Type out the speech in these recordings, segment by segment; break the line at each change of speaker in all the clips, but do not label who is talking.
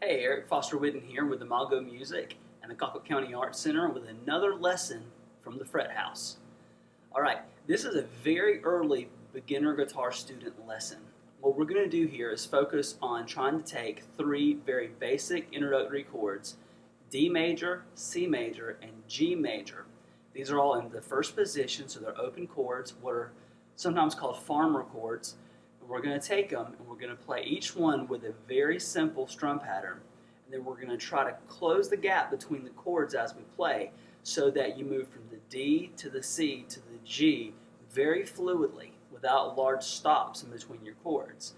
Hey, Eric Foster Whitten here with Imago Music and the Colquitt County Arts Center with another lesson from the Fret House. Alright, this is a very early beginner guitar student lesson. What we're going to do here is focus on trying to take three very basic introductory chords, D major, C major, and G major. These are all in the first position, so they're open chords, what are sometimes called farmer chords. We're going to take them and we're going to play each one with a very simple strum pattern, and then we're going to try to close the gap between the chords as we play so that you move from the D to the C to the G very fluidly without large stops in between your chords.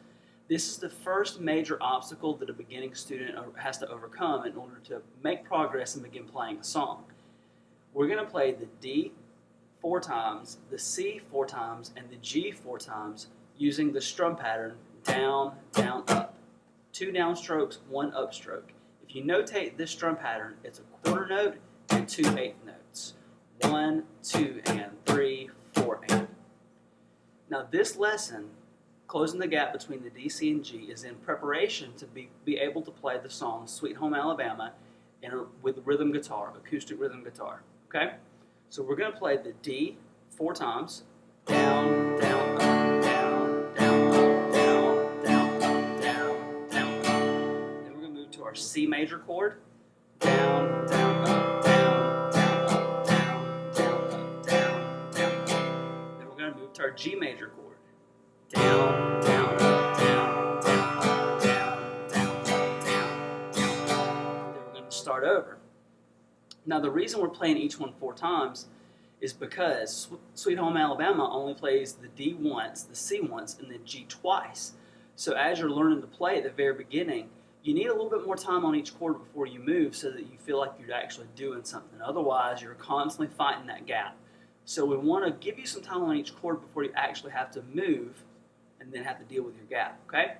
This is the first major obstacle that a beginning student has to overcome in order to make progress and begin playing a song. We're going to play the D 4 times, the C 4 times, and the G 4 times using the strum pattern down, down, up. 2 downstrokes, 1 upstroke. If you notate this strum pattern, it's a quarter note and 2 eighth notes. 1, 2, and 3, 4, and. Now this lesson, closing the gap between the D, C, and G, is in preparation to be able to play the song Sweet Home Alabama with rhythm guitar, acoustic rhythm guitar. Okay? So we're going to play the D 4 times, down, down, up. Our C major chord, down, down, up, down, down, up, down, down, up, down, down, up. Then we're going to move to our G major chord, down, down, up, down, down, up, down, down, up, down, down, up. Then we're going to start over. Now the reason we're playing each one 4 times is because Sweet Home Alabama only plays the D once, the C once, and the G twice. So as you're learning to play at the very beginning, you need a little bit more time on each chord before you move so that you feel like you're actually doing something. Otherwise, you're constantly fighting that gap. So we want to give you some time on each chord before you actually have to move and then have to deal with your gap, okay?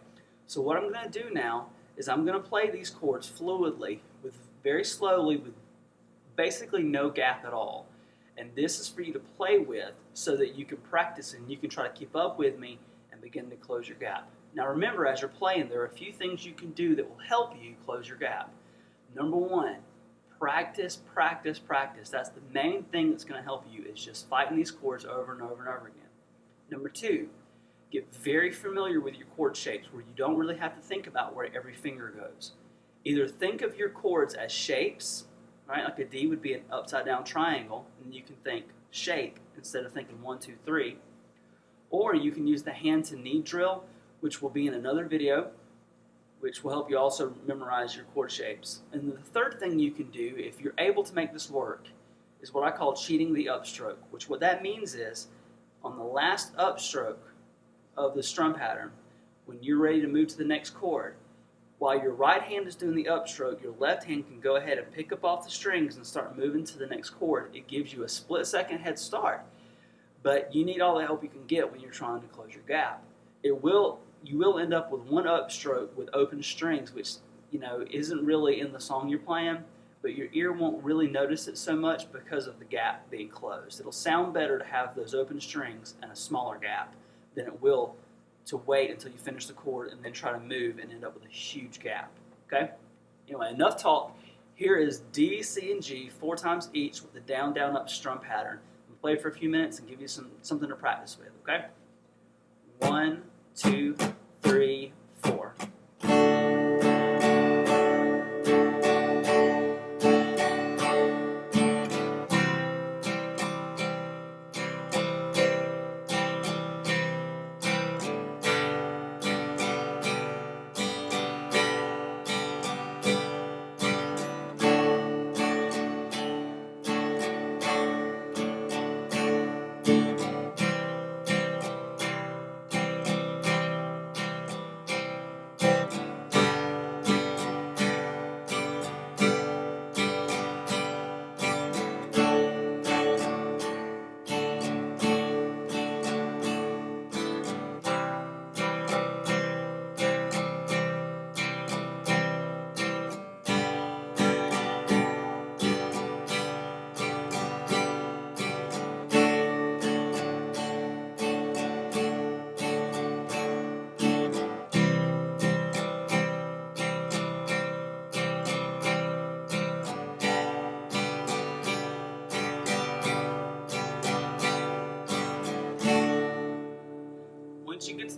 So what I'm going to do now is I'm going to play these chords fluidly, very slowly, with basically no gap at all. And this is for you to play with so that you can practice and you can try to keep up with me and begin to close your gap. Now remember, as you're playing, there are a few things you can do that will help you close your gap. Number 1, practice, practice, practice. That's the main thing that's going to help you, is just fighting these chords over and over and over again. Number 2, get very familiar with your chord shapes where you don't really have to think about where every finger goes. Either think of your chords as shapes, right? Like a D would be an upside down triangle, and you can think shape instead of thinking 1, 2, 3. Or you can use the hand to knee drill, which will be in another video, which will help you also memorize your chord shapes. And the third thing you can do, if you're able to make this work, is what I call cheating the upstroke, which what that means is, on the last upstroke of the strum pattern, when you're ready to move to the next chord, while your right hand is doing the upstroke, your left hand can go ahead and pick up off the strings and start moving to the next chord. It gives you a split-second head start, but you need all the help you can get when you're trying to close your gap. You will end up with 1 upstroke with open strings, which isn't really in the song you're playing, but your ear won't really notice it so much because of the gap being closed. It'll sound better to have those open strings and a smaller gap than it will to wait until you finish the chord and then try to move and end up with a huge gap. Okay? Anyway, enough talk. Here is D, C, and G 4 times each with the down, down, up strum pattern. I'll play it for a few minutes and give you something to practice with. Okay? 1, 2, 3, 4.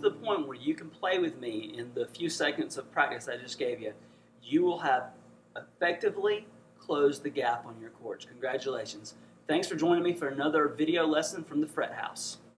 to the point where you can play with me in the few seconds of practice I just gave you, you will have effectively closed the gap on your chords. Congratulations. Thanks for joining me for another video lesson from the Fret House.